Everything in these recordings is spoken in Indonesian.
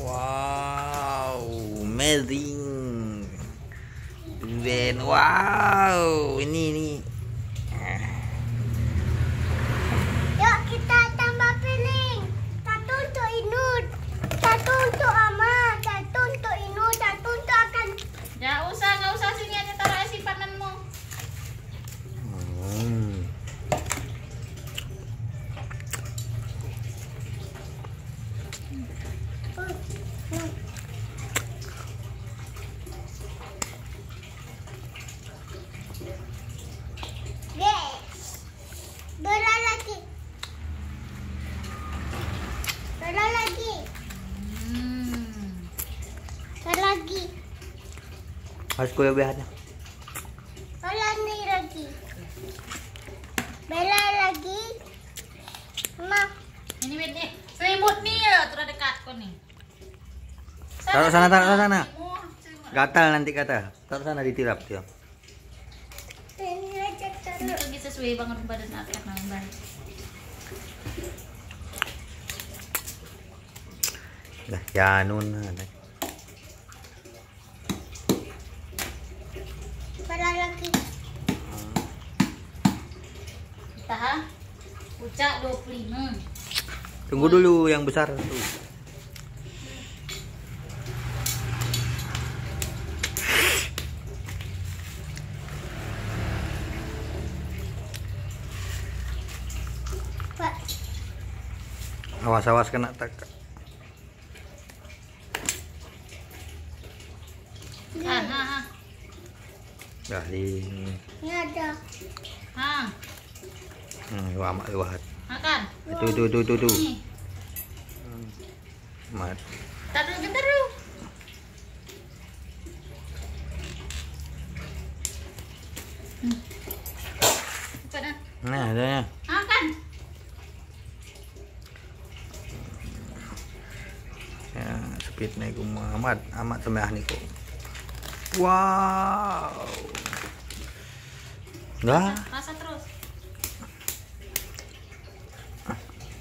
Wow, amazing. Durian, wow, ini. Yuk kita tambah piring. Satu untuk Inut, satu untuk Ama, satu untuk Inut, satu untuk Akan. Nggak usah sini aja taruh simpananmu. Yes. Berat lagi. Berat lagi. Berat lagi. Harus kuliah biarnya. Berat nih lagi. Berat lagi. Ma. Ini nih, selimut nih ya, terus dekat kok nih. Taruh sana. Gatal nanti kata. Taruh sana ditirap dia. Ini aja Ini taruh. tuh bisa sesuai banget badan akan nambah. Dah, ya nun. Berat lagi. Tahan. Pucak 25. Tunggu dulu yang besar tuh. Pak. Awas kena tak. Dah di. Ini ada. Lama luat. Makan. Itu. Nih. Mat. Taruh bentar dulu. Buka dah. Nah, adanya. Makan. Ya, speednya ku amat semah niku. Wow. Dah. Rasa terus.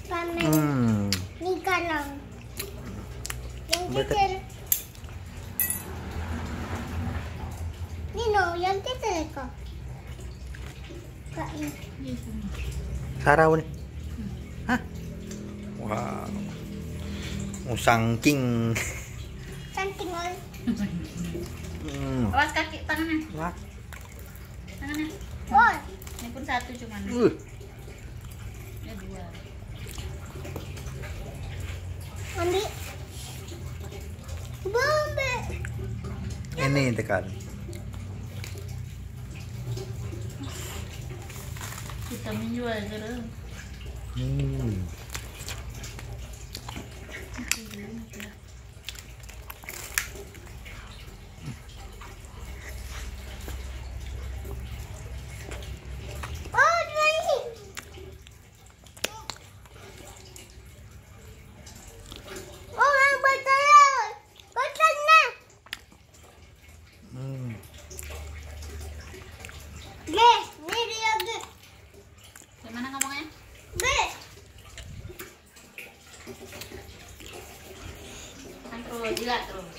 Pamen. Ini kalong. Yang Betul. kecil. Ini no, yang kecil kok. Kak ini. Sarau nih. Hah? Wow. Musang king. Cantik ol. Awas kaki tangannya. Wah. Tangannya. Ol. Ini pun satu cuman. Ini dua. Ambil. Bombe. Ini tekan. Kita menjual terus. Oh, dua ini. Oh, yang botol. Botolnya. Guys, ini dia guys. Gimana ngomongnya? Guys. Kan terus jilat terus.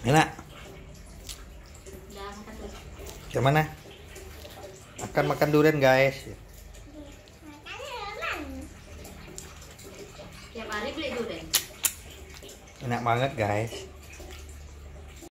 Enak. Udah makan terus. Gimana? Akan makan durian, guys. Tiap hari beli durian. Enak banget, guys.